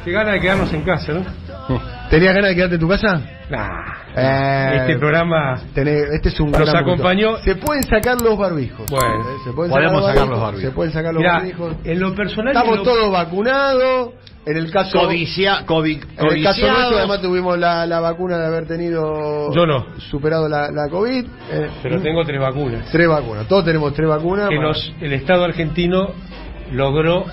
Qué gana de quedarnos en casa, ¿no? ¿Tenías ganas de quedarte en tu casa? Este programa este es un nos acompañó. Se pueden sacar los barbijos. Bueno, podemos sacar los barbijos. Se pueden sacar los barbijos. En lo personal, estamos todos vacunados. En el caso COVID, en el caso nuestro, además tuvimos la vacuna de haber tenido. Yo no. Superado la COVID. Pero tengo 3 vacunas. 3 vacunas. Todos tenemos 3 vacunas. Que el Estado argentino logró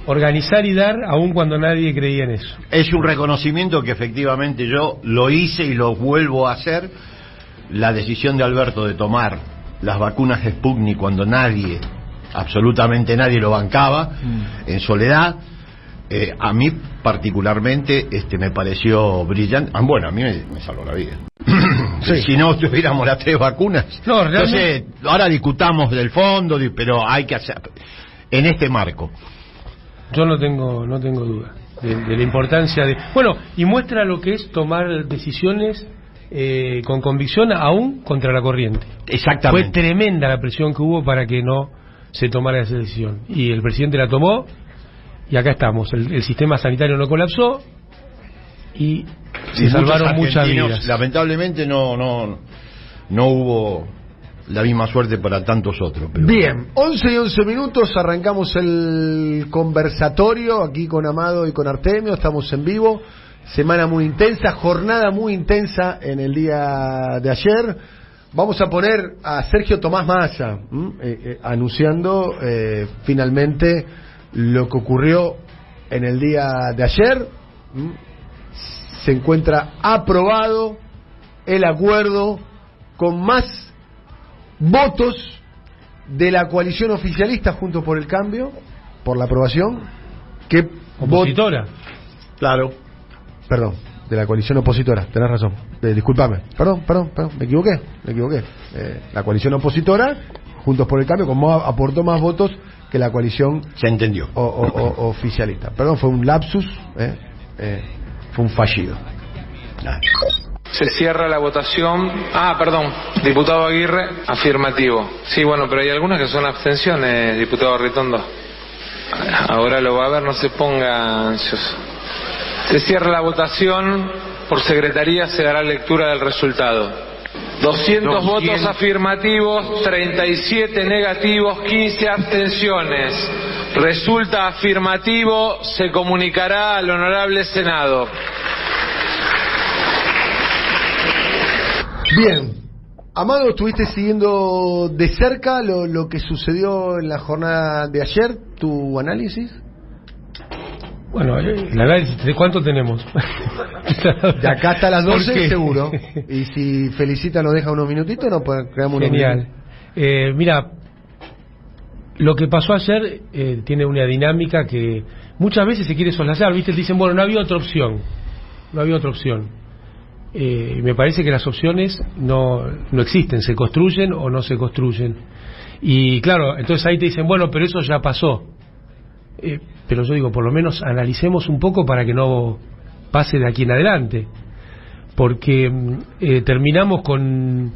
organizar y dar aun cuando nadie creía en eso. Es un reconocimiento que efectivamente yo lo hice y lo vuelvo a hacer. La decisión de Alberto de tomar las vacunas de Sputnik cuando nadie, absolutamente nadie lo bancaba, en soledad, a mí particularmente me pareció brillante. Bueno, a mí me salvó la vida. Sí. Si no tuviéramos las 3 vacunas. No, realmente... Entonces, ahora discutamos del fondo, pero hay que hacer en este marco. Yo no tengo duda de la importancia de... Bueno, y muestra lo que es tomar decisiones con convicción aún contra la corriente. Exactamente. Fue tremenda la presión que hubo para que no se tomara esa decisión. Y el presidente la tomó y acá estamos. El sistema sanitario no colapsó y se salvaron muchas vidas. Lamentablemente no hubo la misma suerte para tantos otros. Pero... Bien, 11 y 11 minutos, arrancamos el conversatorio aquí con Amado y con Artemio, estamos en vivo, semana muy intensa, jornada muy intensa en el día de ayer. Vamos a poner a Sergio Tomás Massa anunciando finalmente lo que ocurrió en el día de ayer. Se encuentra aprobado el acuerdo con más votos de la coalición oficialista Juntos por el Cambio, por la aprobación, que opositora. Claro. Perdón, de la coalición opositora, tenés razón. Discúlpame. Perdón, me equivoqué. La coalición opositora, Juntos por el Cambio, como aportó más votos que la coalición. Se entendió. Oficialista. Perdón, fue un lapsus, fue un fallido. Se cierra la votación. Perdón, diputado Aguirre, afirmativo. Sí, bueno, pero hay algunas que son abstenciones, diputado Ritondo. Ahora lo va a ver, no se ponga ansioso. Se cierra la votación. Por secretaría se dará lectura del resultado. 200 votos afirmativos, 37 negativos, 15 abstenciones. Resulta afirmativo, se comunicará al honorable Senado. Bien, Amado, ¿estuviste siguiendo de cerca lo que sucedió en la jornada de ayer? ¿Tu análisis? Bueno, el análisis, ¿de cuánto tenemos? De acá hasta las 12 seguro. Y si Felicita nos deja unos minutitos, nos creamos unos minutos. Genial. Mira, lo que pasó ayer tiene una dinámica que muchas veces se quiere soslayar, ¿viste? Te dicen, bueno, no había otra opción. Me parece que las opciones no existen, se construyen o no se construyen. Y claro, entonces ahí te dicen, bueno, pero eso ya pasó. Pero yo digo, por lo menos analicemos un poco para que no pase de aquí en adelante. Porque terminamos con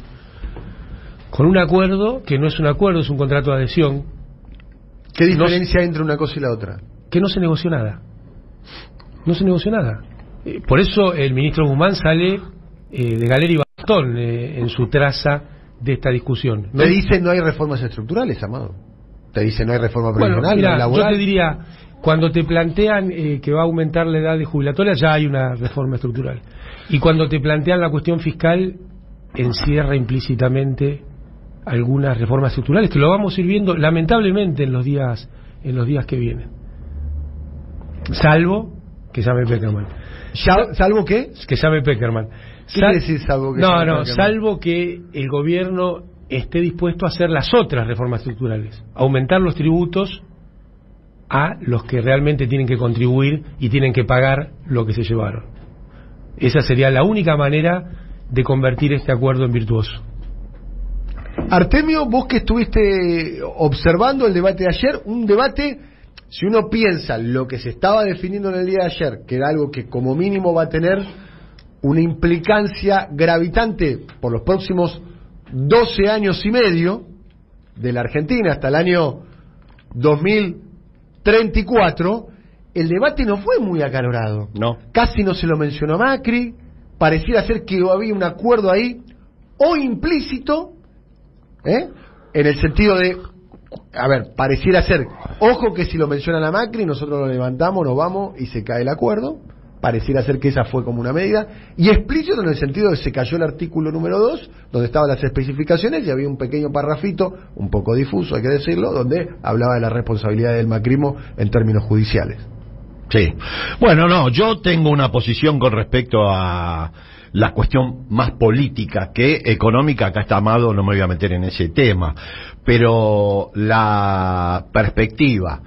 un acuerdo que no es un acuerdo, es un contrato de adhesión. ¿Qué diferencia hay entre una cosa y la otra? Que no se negoció nada. Por eso el ministro Guzmán sale de galera y bastón en su traza de esta discusión, ¿no? Te dicen no hay reformas estructurales, Amado. Te dicen no hay reforma previsional, mira, laboral. Yo te diría, cuando te plantean que va a aumentar la edad de jubilatoria, ya hay una reforma estructural. Y cuando te plantean la cuestión fiscal, encierra implícitamente algunas reformas estructurales que lo vamos a ir viendo lamentablemente en los días que vienen. Salvo que llame Peckerman. ¿Salvo qué? Que llame Peckerman. ¿Qué quiere decir salvo que llame Peckerman? Salvo que el gobierno esté dispuesto a hacer las otras reformas estructurales, aumentar los tributos a los que realmente tienen que contribuir y tienen que pagar lo que se llevaron. Esa sería la única manera de convertir este acuerdo en virtuoso. Artemio, vos que estuviste observando el debate de ayer, un debate, si uno piensa lo que se estaba definiendo en el día de ayer, que era algo que como mínimo va a tener una implicancia gravitante por los próximos 12 años y medio de la Argentina hasta el año 2034, el debate no fue muy acalorado. No. Casi no se lo mencionó Macri, pareciera ser que había un acuerdo ahí, o implícito, en el sentido de, a ver, pareciera ser, ojo que si lo mencionan a Macri, nosotros lo levantamos, nos vamos y se cae el acuerdo. Pareciera ser que esa fue como una medida, y explícito en el sentido de que se cayó el artículo número 2, donde estaban las especificaciones, y había un pequeño parrafito, un poco difuso, hay que decirlo, donde hablaba de la responsabilidad del macrismo en términos judiciales. Sí. Bueno, no, yo tengo una posición con respecto a la cuestión más política que económica. Acá está Amado, no me voy a meter en ese tema, pero la perspectiva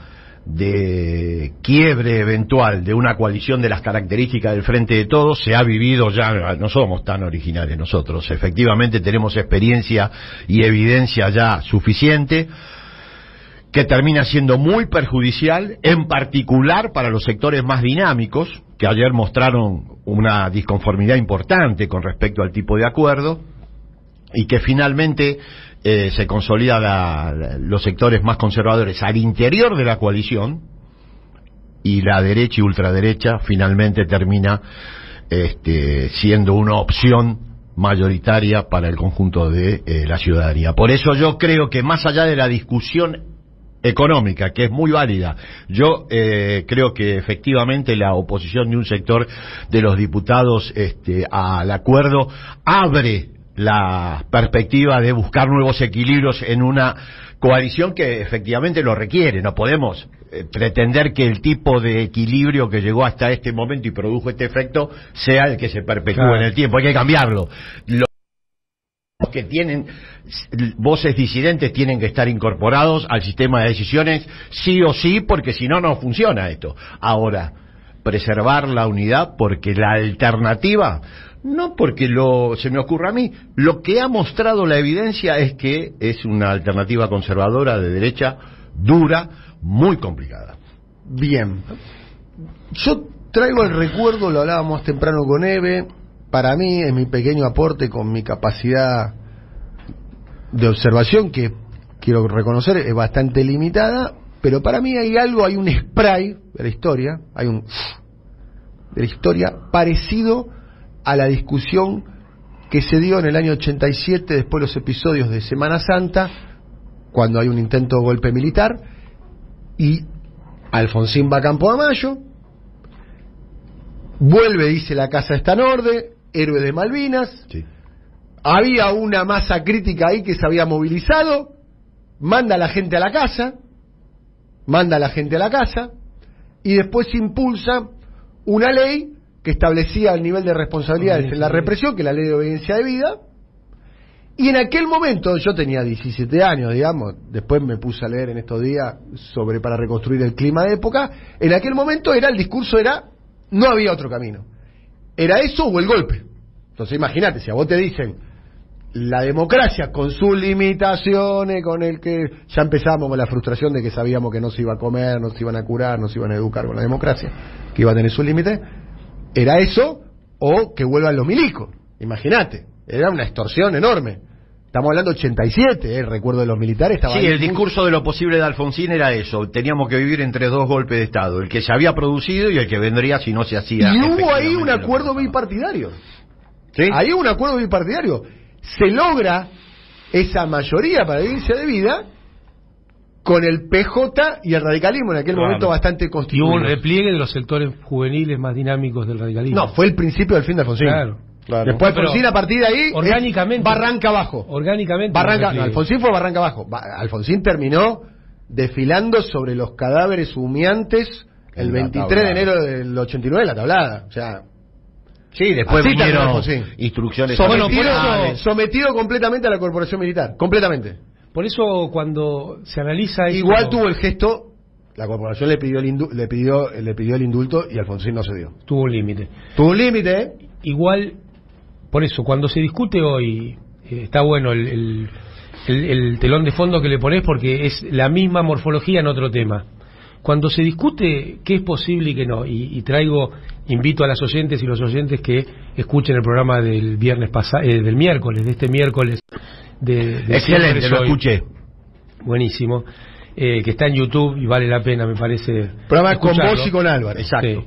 de quiebre eventual de una coalición de las características del Frente de Todos se ha vivido ya. No somos tan originales nosotros, efectivamente tenemos experiencia y evidencia ya suficiente, que termina siendo muy perjudicial, en particular para los sectores más dinámicos, que ayer mostraron una disconformidad importante con respecto al tipo de acuerdo, y que finalmente se consolida los sectores más conservadores al interior de la coalición, y la derecha y ultraderecha finalmente termina siendo una opción mayoritaria para el conjunto de la ciudadanía. Por eso yo creo que más allá de la discusión económica, que es muy válida, yo creo que efectivamente la oposición de un sector de los diputados al acuerdo abre la perspectiva de buscar nuevos equilibrios en una coalición que efectivamente lo requiere. No podemos pretender que el tipo de equilibrio que llegó hasta este momento y produjo este efecto sea el que se perpetúe en el tiempo. Hay que cambiarlo. Los que tienen voces disidentes tienen que estar incorporados al sistema de decisiones sí o sí, porque si no, no funciona esto. Ahora, preservar la unidad, porque la alternativa, no porque se me ocurra a mí, lo que ha mostrado la evidencia es que es una alternativa conservadora de derecha, dura, muy complicada. Bien, yo traigo el recuerdo, lo hablábamos temprano con Eve, para mí, en mi pequeño aporte con mi capacidad de observación, que quiero reconocer es bastante limitada, pero para mí hay algo, hay un spray de la historia, de la historia parecido a la discusión que se dio en el año 87, después de los episodios de Semana Santa, cuando hay un intento de golpe militar, y Alfonsín va a Campo de Mayo, vuelve, dice la casa está en orden, héroe de Malvinas, sí. Había una masa crítica ahí que se había movilizado, manda a la gente a la casa, y después se impulsa una ley que establecía el nivel de responsabilidades en la represión, que es la ley de obediencia debida, y en aquel momento, yo tenía 17 años, digamos, después me puse a leer en estos días para reconstruir el clima de época, en aquel momento el discurso era, no había otro camino, era eso o el golpe. Entonces imagínate, si a vos te dicen, la democracia con sus limitaciones, con el que ya empezábamos con la frustración de que sabíamos que no se iba a comer, no se iban a curar, no se iban a educar con la democracia, que iba a tener sus límites, era eso o que vuelvan los milicos. Imagínate, era una extorsión enorme. Estamos hablando de 87, el recuerdo de los militares estaba. Sí, el discurso de lo posible de Alfonsín era eso, teníamos que vivir entre dos golpes de Estado, el que se había producido y el que vendría si no se hacía. Y hubo ahí un acuerdo bipartidario. ¿Sí? Ahí hubo un acuerdo bipartidario. Se logra esa mayoría para vivirse de vida con el PJ y el radicalismo en aquel momento bastante constituido. Y hubo un repliegue de los sectores juveniles más dinámicos del radicalismo. No, fue el principio del fin de Alfonsín. Claro. Después Alfonsín, a partir de ahí, orgánicamente, barranca abajo. Orgánicamente. Alfonsín fue barranca abajo. Alfonsín terminó desfilando sobre los cadáveres humeantes el 23 de enero del 89 en la tablada. O sea, sí, después vinieron instrucciones sometido completamente a la corporación militar, completamente. Por eso cuando se analiza esto, igual tuvo el gesto, la corporación le pidió el indulto y Alfonsín no se dio. Tuvo un límite. Igual, por eso cuando se discute hoy está bueno el telón de fondo que le ponés, porque es la misma morfología en otro tema. Cuando se discute qué es posible y qué no, y invito a las oyentes y los oyentes que escuchen el programa del del miércoles, de este miércoles de excelente, lo escuché. Buenísimo. que está en YouTube y vale la pena, me parece. Programa con escucharlo. vos y con Álvaro. Exacto. Sí.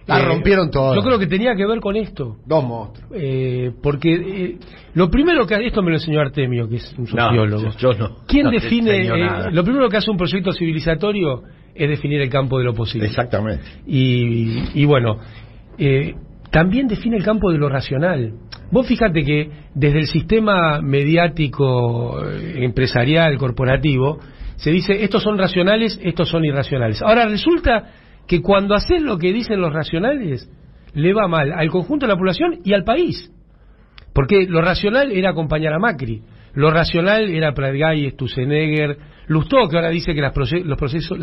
La rompieron todo. Yo creo que tenía que ver con esto. Dos monstruos. Porque lo primero que esto me lo enseñó Artemio, que es un sociólogo. No, yo no. ¿Quién no te define? enseño nada. Lo primero que hace un proyecto civilizatorio es definir el campo de lo posible. Exactamente. Y bueno, también define el campo de lo racional. Vos fíjate que desde el sistema mediático, empresarial, corporativo, se dice estos son racionales, estos son irracionales. Ahora resulta que cuando haces lo que dicen los racionales, le va mal al conjunto de la población y al país. Porque lo racional era acompañar a Macri, lo racional era Pratgay, Sturzenegger, Lustó, que ahora dice que las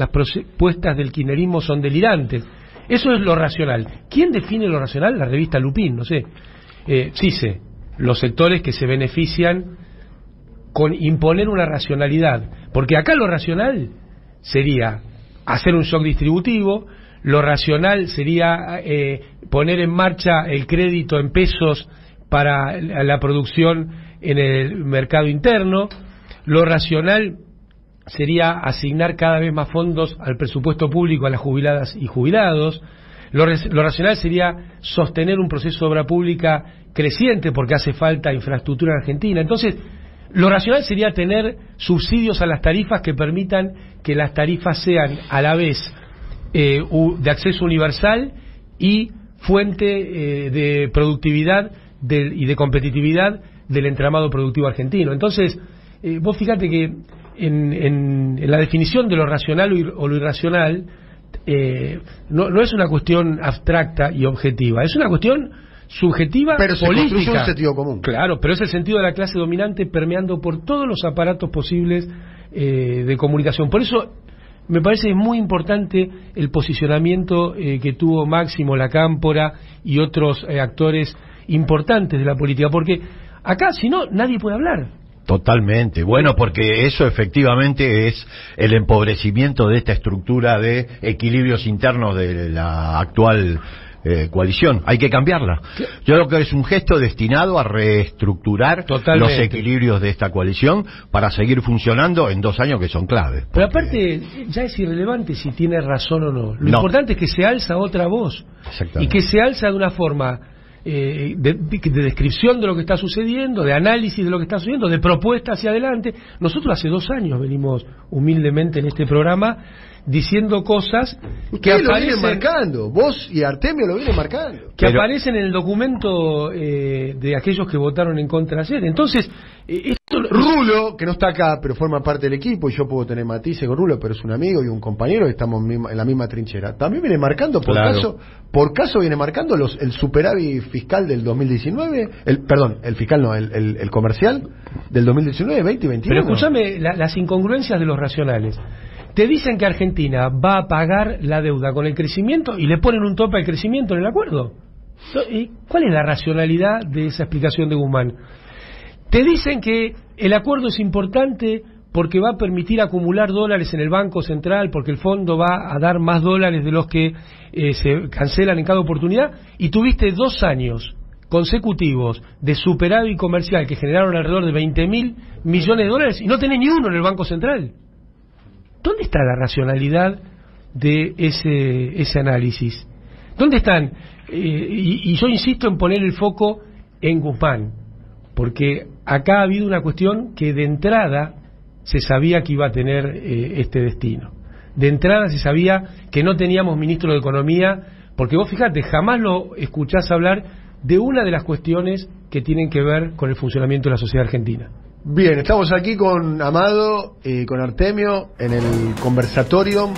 propuestas del kirchnerismo son delirantes. Eso es lo racional. ¿Quién define lo racional? La revista Lupín, no sé. CICE, los sectores que se benefician con imponer una racionalidad. Porque acá lo racional sería hacer un shock distributivo, lo racional sería poner en marcha el crédito en pesos para la producción en el mercado interno, lo racional sería asignar cada vez más fondos al presupuesto público a las jubiladas y jubilados, lo racional sería sostener un proceso de obra pública creciente porque hace falta infraestructura en Argentina. Entonces, lo racional sería tener subsidios a las tarifas que permitan que las tarifas sean a la vez de acceso universal y fuente de productividad y de competitividad del entramado productivo argentino. Entonces, vos fíjate que en la definición de lo racional o lo irracional no es una cuestión abstracta y objetiva, es una cuestión subjetiva, pero se política. construye un sentido común. Claro, pero es el sentido de la clase dominante permeando por todos los aparatos posibles de comunicación. Por eso me parece muy importante el posicionamiento que tuvo Máximo, La Cámpora y otros actores importantes de la política, porque acá, si no, nadie puede hablar. Totalmente. Bueno, porque eso efectivamente es el empobrecimiento de esta estructura de equilibrios internos de la actual coalición. Hay que cambiarla. Yo creo que es un gesto destinado a reestructurar Totalmente los equilibrios de esta coalición para seguir funcionando en 2 años que son claves. Pero aparte, ya es irrelevante si tiene razón o no. Lo importante es que se alza otra voz. Y que se alza de una forma de descripción de lo que está sucediendo, de análisis de lo que está sucediendo, de propuesta hacia adelante. Nosotros hace 2 años venimos humildemente en este programa diciendo cosas que aparecen, lo vienen aparecen marcando, vos y Artemio lo vienen marcando, que aparecen en el documento de aquellos que votaron en contra ayer. Entonces, Rulo, que no está acá, pero forma parte del equipo, y yo puedo tener matices con Rulo, pero es un amigo y un compañero, y estamos en la misma trinchera. También viene marcando, por caso viene marcando el superávit fiscal del 2019, el fiscal no, el comercial del 2019, 20 y 21. Pero escúchame las incongruencias de los racionales. Te dicen que Argentina va a pagar la deuda con el crecimiento y le ponen un tope al crecimiento en el acuerdo. ¿Y cuál es la racionalidad de esa explicación de Guzmán? Te dicen que el acuerdo es importante porque va a permitir acumular dólares en el Banco Central, porque el fondo va a dar más dólares de los que se cancelan en cada oportunidad, y tuviste 2 años consecutivos de superávit comercial que generaron alrededor de 20.000 millones de dólares y no tenés ni uno en el Banco Central. ¿Dónde está la racionalidad de ese análisis? ¿Dónde están? Y yo insisto en poner el foco en Guzmán, porque acá ha habido una cuestión que de entrada se sabía que iba a tener este destino. De entrada se sabía que no teníamos ministro de Economía, porque vos fíjate, jamás lo escuchás hablar de una de las cuestiones que tienen que ver con el funcionamiento de la sociedad argentina. Bien, estamos aquí con Amado y con Artemio en el conversatorio